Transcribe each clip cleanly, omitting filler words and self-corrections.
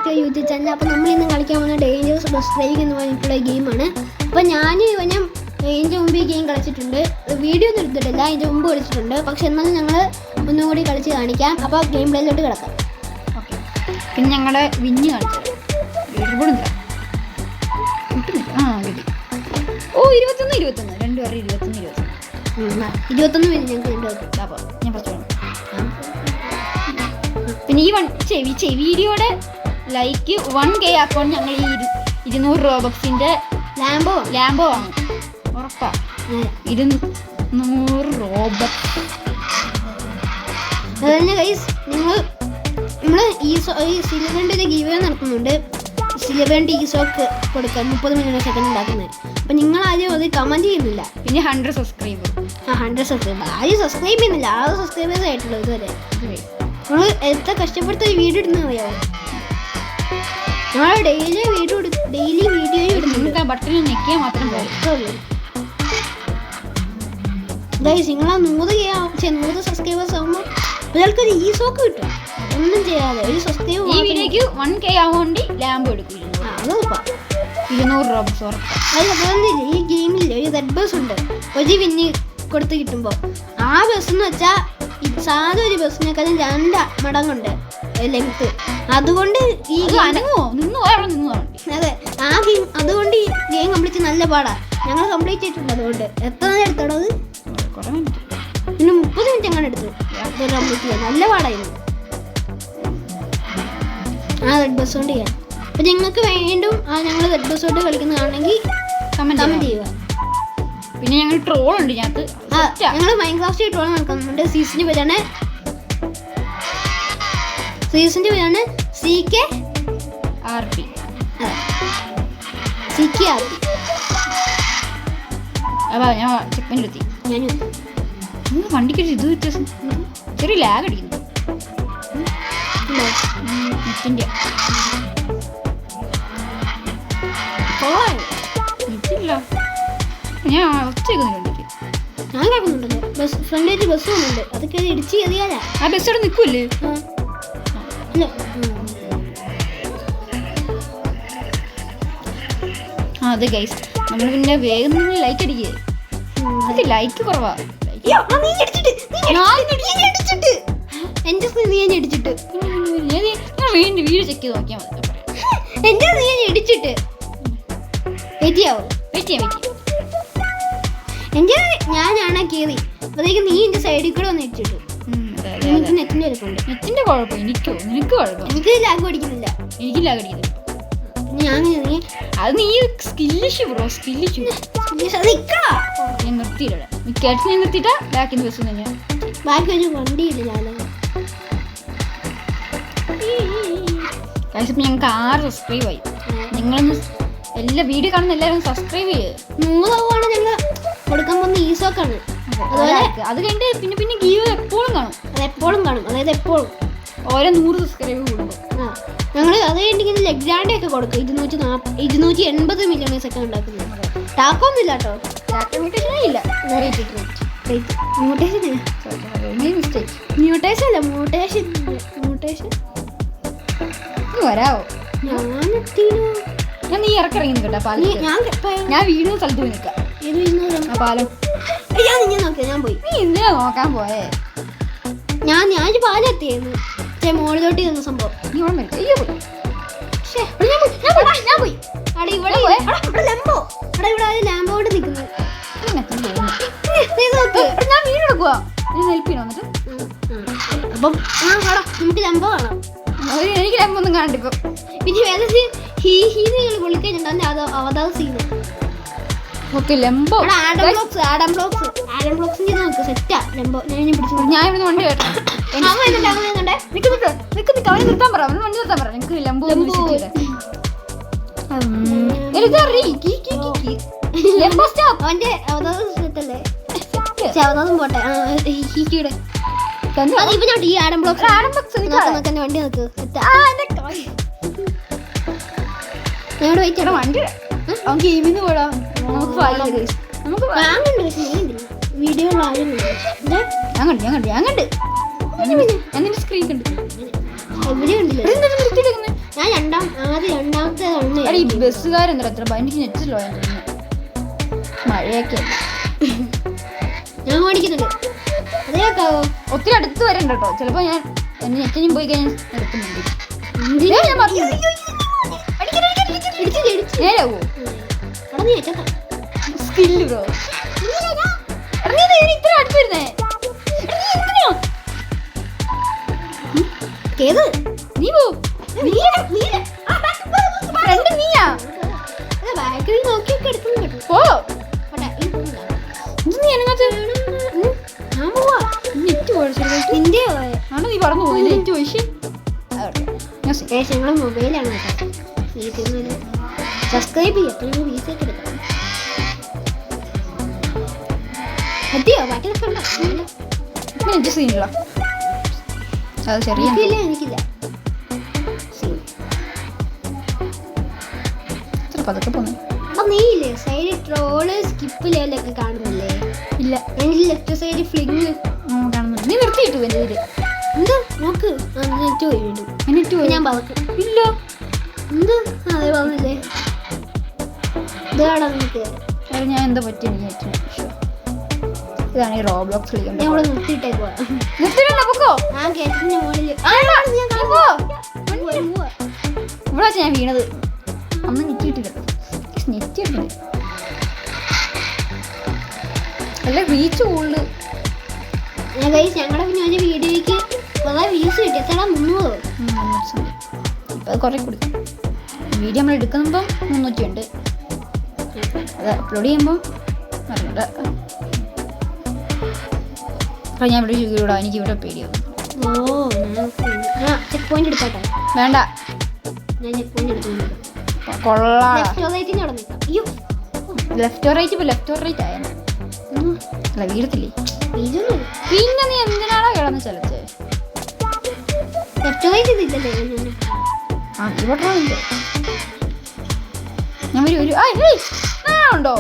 Back to YouTube channel. അപ്പോൾ നമ്മൾ ഇന്ന് കളിക്കാൻ പോകുന്ന ഡേഞ്ചറസ് ബസ് ഡ്രൈവിംഗ് എന്ന് പറഞ്ഞിട്ടുള്ള ഗെയിമാണ്. അപ്പോൾ ഞാൻ ഇതിൻ്റെ മുമ്പ് ഈ ഗെയിം കളിച്ചിട്ടുണ്ട്, വീഡിയോ ഒന്നും എടുത്തിട്ടില്ല, അതിൻ്റെ മുമ്പ് കളിച്ചിട്ടുണ്ട്. പക്ഷെ എന്നാലും ഞങ്ങൾ ഒന്നും കൂടി കളിച്ച് കാണിക്കാം. അപ്പോൾ ഗെയിം പ്ലേയിലോട്ട് കിടക്കാം. ഓക്കെ, പിന്നെ ഞങ്ങളുടെ വിഞ്ഞ് കാണിച്ചത് വീടുകൂടില്ല. കിട്ടി. ഓ 21 രണ്ടുപേരും 21 മിനിറ്റ് ഞങ്ങൾക്ക് അപ്പോൾ ഞാൻ ഫസ്റ്റ്. പിന്നെ ഈ വീഡിയോയുടെ ലൈക്ക് 1K ആക്കുമ്പോൾ ഞങ്ങൾ ഈ 200 റോബക്സിൻ്റെ ലാംബോ ആണ് ഉറപ്പാ. 200 റോബക്സ്. അതുതന്നെ ഗൈസ്, നമ്മൾ ഈ സിലിവറിൻ്റെ ഒരു ഗീവ് നടത്തുന്നുണ്ട്. സിലിവറിൻ്റെ ഈ സോക്ക് കൊടുക്കാൻ 30 മില്യൺ സെക്കൻഡ് ഉണ്ടാക്കുന്നത്. അപ്പം നിങ്ങൾ ആരും അത് കമൻറ്റ് ചെയ്യുന്നില്ല. പിന്നെ 100 സബ്സ്ക്രൈബർ. 100 സബ്സ്ക്രൈബർ ആരും സബ്സ്ക്രൈബ് ചെയ്യുന്നില്ല. 6 സബ്സ്ക്രൈബേഴ്സ് ആയിട്ടുള്ളൂ ഇതുവരെ. നമ്മൾ എത്ര കഷ്ടപ്പെടുത്ത ഒരു വീഡിയോ ഇടുന്നത് അറിയാമോ? ഞങ്ങൾ ഡെയിലി വീഡിയോ ഇടുന്നുണ്ട്. ബട്ടണിൽ ഞെക്കിയാൽ മാത്രം ഉള്ളൂ ഗൈസ്. നിങ്ങൾ ആ 100 സബ്സ്ക്രൈബേഴ്സ് ആകുമ്പോൾ ഒരാൾക്കൊരു ഈ സോക്ക് കിട്ടും. ഒന്നും ചെയ്യാതെ ഒരു സബ്സ്ക്രൈബ്. ഈ വീഡിയോക്ക് 1K ആവാൻ വേണ്ടി ലാമ്പ് എടുക്കും. 200 റോബക്സ് ഉറപ്പാ. അതുപോലെ ഈ ഗെയിമിൽ ഒരു റെഡ് ബസ് ഉണ്ട്. ഒരു വിന്ന് കൊടുത്ത് കിട്ടുമ്പോൾ ആ ബസ് എന്ന് വെച്ചാൽ സാധാ ഒരു ബസ്സിനേക്കാളും 2 മടങ്ങുണ്ട് ലെങ്ത്. അതുകൊണ്ട് ഈ അതെ ആ ഗെയിം അതുകൊണ്ട് ഈ ഗെയിം കംപ്ലീറ്റ് നല്ല പാടാ. ഞങ്ങൾ കംപ്ലീറ്റ് ചെയ്തിട്ടുണ്ട്. അതുകൊണ്ട് എത്ര നേരം എടുത്തോടോ? അത് പിന്നെ 30 മിനിറ്റ് അങ്ങനെ എടുത്തു കംപ്ലീറ്റ് ചെയ്യാൻ. നല്ല പാടായിരുന്നു ആ റെഡ് ബസ് കൊണ്ട് ചെയ്യാൻ. അപ്പം നിങ്ങൾക്ക് വീണ്ടും ഞങ്ങൾ റെഡ് ബസ് കൊണ്ട് കളിക്കുന്നതാണെങ്കിൽ കമൻറ്റ് ചെയ്യുക. പിന്നെ ഞങ്ങൾ ട്രോൾ ഉണ്ട് ഇതിനകത്ത്. ഞങ്ങൾ മൈൻക്രാഫ്റ്റ് ട്രോൾ നടക്കുന്നുണ്ട്. സീസണിൻ്റെ പേരാണ് CKRP. അതാ ഞാൻ ചെക്കനിലെത്തി. വണ്ടിക്ക് ഇത് വ്യത്യാസം, ചെറിയ ലാഗ് അടിക്കുന്നു. നെറ്റിൻ്റെ നെറ്റില്ല. ഞാൻ ഒച്ച കേൾക്കുന്നില്ല വണ്ടിക്ക്. ഞാൻ കേൾക്കുന്നുണ്ടല്ലോ. ബസ് ഫ്രണ്ടിലേക്ക് ബസ് പോകുന്നുണ്ട്. അതൊക്കെ ഇടിച്ച് കയറിയാലാ. ആ ബസ് അവിടെ നിൽക്കുമല്ലേ? അതെ ഗൈസ്, നമ്മൾ പിന്നെ വേഗം ലൈക്ക് അടിക്കേ. അത് ലൈക്ക് കുറവാ. വീഡിയോ ചെക്ക് ചെയ്ത് നോക്കിയാൽ മതി. എന്റെ നീ ഇടിച്ചിട്ട് എന്റെ ഞാനാണ് കീറി. അപ്പോഴേക്കും നീ എന്റെ സൈഡിൽ കൂടെ വന്ന് ഇടിച്ചിട്ട്. നെറ്റിന്റെ കുഴപ്പം. നിനക്ക് കുഴപ്പം. എനിക്ക് ലാഗ് അടിക്കുന്നില്ല. എനിക്ക് ലാഗ് അടിക്കുന്നില്ല. അത് നീ സ്കില്ലിഷ് ബ്രോ, സ്കില്ലിഷ്. ഞാൻ നിർത്തിയില്ല. മിക്കവാറും ഞാൻ നിർത്തിയിട്ടാ ബാക്കിൽ ബസ് തന്നെ. ബാക്കി ഒരു വണ്ടിയില്ല. ഞങ്ങൾക്ക് 6 സബ്സ്ക്രൈബ് ആയി. നിങ്ങളൊന്ന് എല്ലാ വീഡിയോ കാണുന്ന എല്ലാവരും സബ്സ്ക്രൈബ് ചെയ്ത് 100 ആവുകയാണ് ഞങ്ങൾ കൊടുക്കാൻ പോകുന്ന ഈ സോക്കാണ്. അതുപോലെ അത് കഴിഞ്ഞിട്ട് പിന്നെ ഗീവ് എപ്പോഴും കാണും. അതായത് എപ്പോഴും ഓരോ 100 സബ്സ്ക്രൈബ് കൂടുമ്പോൾ ഞങ്ങൾ അത് കഴിഞ്ഞിട്ട് ലെഗ്രാൻഡേ ഒക്കെ കൊടുക്കും. 280 മില്യൺ സെക്കൻഡ് ഉണ്ടാക്കുന്നത്. ടാക്കൊന്നുമില്ല കേട്ടോ. ഇല്ല. മ്യൂട്ടേഷൻ വരാവോ? ഞാൻ നീ ഇറക്കിറങ്ങി കേട്ടോ പാലം. ഞാൻ വീടിന് സ്ഥലത്ത് പോയി നിൽക്കാം. പാലം ഞാൻ പോയി. നീ എന്തിനാ നോക്കാൻ പോയേ? ഞാൻ പാലെത്തിയായിരുന്നു. മോളിലോട്ട് ചെന്ന സംഭവം. ലാമ്പോട്ട് നിൽക്കുന്നു. ഞാൻ വീട് എടുക്കുവാ. അപ്പം നമുക്ക് ലംബോ കാണാം. എനിക്ക് ലംബൊന്നും കാണണ്ട ഇപ്പൊ. പിന്നെ വേറെ നിങ്ങൾ വിളിക്കുന്നുണ്ട് അവതാര സീന്. ആഡം ബ്ലോക്സ് നോക്ക് സെറ്റാ ലംബോ. ഞാൻ ഇവിടെ വണ്ടി നിർത്താൻ പറ. വണ്ടി നിർത്താൻ പറ. എനിക്ക് ലംബോ അവന്റെ അവതാര സെറ്റല്ലേ? അവതാരം പോട്ടെ. ഈ ആഡം ബ്ലോക്സ് വണ്ടി നോക്ക്. ഞങ്ങളുടെ വെയിറ്റ് വണ്ടി ഗെയിമിന് പോടാ. നമുക്ക് വീഡിയോ ഞാൻ കണ്ട്. ഞാൻ നിന്റെ സ്ക്രീൻ കണ്ടു. എവിടെ ഉണ്ടല്ലോ ഇതെന്താ നിർത്തിയിട്ടേക്കുന്നെ? ഞാൻ രണ്ടാമത്തെ എടാ, ഈ ബസ്സുകാരെന്താ എത്ര എനിക്ക് നെറ്റിലോ മഴയൊക്കെ ഞാൻ ഓടിക്കുന്നുണ്ട് അതേ കേക്കാവോ ഒത്തിരി അടുത്ത് വരണ്ട കേട്ടോ. ചിലപ്പോ ഞാൻ എന്നെ നെറ്റിനും പോയി കഴിഞ്ഞാൽ എടുക്കുന്നുണ്ട്. ഞാൻ പറഞ്ഞു നേരാവോ അവിടെ നീ വെച്ചാ സ്കില്ല് ബ്രോ. ഇത്ര അടുത്ത് വരുന്നേ കേത് നീ പോ. ഫ്രണ്ട് നീയാ ബാക്കിൽ നോക്കിയൊക്കെ എടുക്കുന്നു കേട്ടോ പോ. പോട്ടെ, ഈ പോകുന്നില്ല. ഇത് നീ എനങ്ങാത്ത ഞാൻ പോവാ നെറ്റ് പോയിച്ചു നിന്റെ ആണോ നീ പറഞ്ഞു പോകുന്നത് നെറ്റ് പോയിച്ച് ഞങ്ങളെ മൊബൈലാണ് കേട്ടോ സബ്സ്ക്രൈബ് ചെയ്യണം വീസ ഒക്കെ എടുക്കണം മതിയോ ബാക്കിയൊക്കെ ഉണ്ടോ നെറ്റ് സീനില്ല. അത് ചെറിയ എനിക്കില്ല എത്ര പതുക്കെ പോന്നെ. അപ്പൊ നീ ഇല്ലേ സൈഡ് ട്രോള് സ്കിപ്പ് ലെവലൊക്കെ കാണുന്നില്ലേ ഇല്ല എനിക്ക് ലെഫ്റ്റ് സൈഡ് ഫ്ലിങ് കാണുന്നുണ്ട്. നീ നിർത്തിയിട്ടു എൻ്റെ ഇതില് എന്താ നോക്ക് നെറ്റ് പോയി വീണ്ടും എന്നിട്ട് പോയി. ഞാൻ പറക്കും ഇല്ല എന്ത് അതെ പറഞ്ഞില്ലേ ഇതാടാ നമുക്ക് അത് ഞാൻ എന്താ പറ്റി എനിക്ക് നെറ്റിന്. ഇതാണ് ഈ റോബ്ലോക്സ് കളിക്കുന്നത്. ഞാൻ ഇവിടെ നിർത്തിയിട്ടേക്കുവാ നിർത്തിയിട്ടുണ്ടോ പൊക്കോ. ഞാൻ കേട്ടിന്റെ മുകളിൽ ഇവിടെ വെച്ച് ഞാൻ വീണത് അന്ന് നെറ്റ് കിട്ടില്ല. നെറ്റ് കിട്ടില്ല അല്ല റീച്ച് കൂടുതൽ. ഞങ്ങളുടെ പിന്നെ ഒരു വീഡിയോയ്ക്ക് കുറെ വ്യൂസ് കിട്ടി എത്ര 300 ഇപ്പം അത് കുറേ കൂടി. വീഡിയോ നമ്മൾ എടുക്കുമ്പം 300 ഉണ്ട്. അത് അപ്ലോഡ് ചെയ്യുമ്പം അറിയില്ല. അപ്പം ഞാൻ ഇവിടെ വീടാ എനിക്ക് ഇവിടെ പേടിയാവും. ചെക്ക് പോയിന്റ് എടുത്തോട്ടെ വേണ്ട ഞാൻ ചെക്ക് പോയിന്റ് എടുക്കുന്നുണ്ട് കൊള്ളാം. അയ്യോ ലെഫ്റ്റ് ഓർ റൈറ്റ്. ഇപ്പൊ ലെഫ്റ്റ് ഓർ റൈറ്റ് ആയ അല്ല വീടത്തില്ലേ. ഇതൊന്നും പിന്നെ നീ എന്തിനാണോ കിടന്ന് ചലച്ചേ. ലെഫ്റ്റ് റൈറ്റ് ഇതില്ലല്ലേ ആ ഇവിടെ ഞാൻ ഒരു ഉണ്ടോ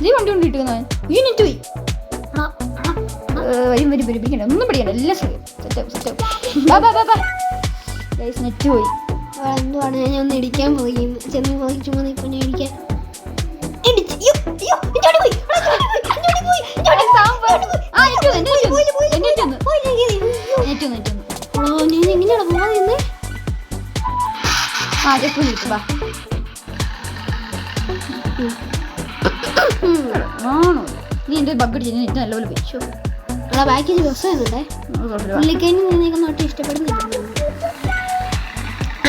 നീ വണ്ടി കൊണ്ട് ഇട്ടുന്ന ഈ നെറ്റ് പോയി. വരും പിടിക്കണ്ട ഒന്നും പിടിക്കണ്ട എല്ലാം നെറ്റ് പോയി. എന്തുവാണ് ഞാൻ ഒന്ന് ഇടിക്കാൻ പോയി ചെന്ന് പോയി ചുമ്മാ ഇപ്പൊ ഞാൻ ഇടിക്കാൻ എങ്ങനെയാണ് പോവാ ആണോ നീ എന്റെ ബഗ് അടിച്ച് നെറ്റ് നല്ലപോലെ വെച്ചു. അതാ ബാക്കി ബസ് വരുന്നുണ്ടേ പുള്ളിക്കഴിഞ്ഞ് നിന്നൊട്ട് ഇഷ്ടപ്പെടുന്നില്ല.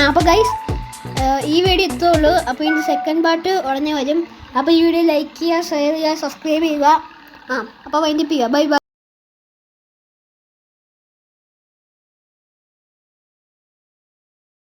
അപ്പോൾ ഗൈസ് ഈ വീഡിയോ എത്തുള്ളൂ. അപ്പോൾ ഇതിൻ്റെ സെക്കൻഡ് പാർട്ട് ഉടനെ വരും. അപ്പോൾ ഈ വീഡിയോ ലൈക്ക് ചെയ്യുക, ഷെയർ ചെയ്യുക, സബ്സ്ക്രൈബ് ചെയ്യുക. അപ്പോൾ വൈൻഡപ്പ് ചെയ്യുക. Bye bye.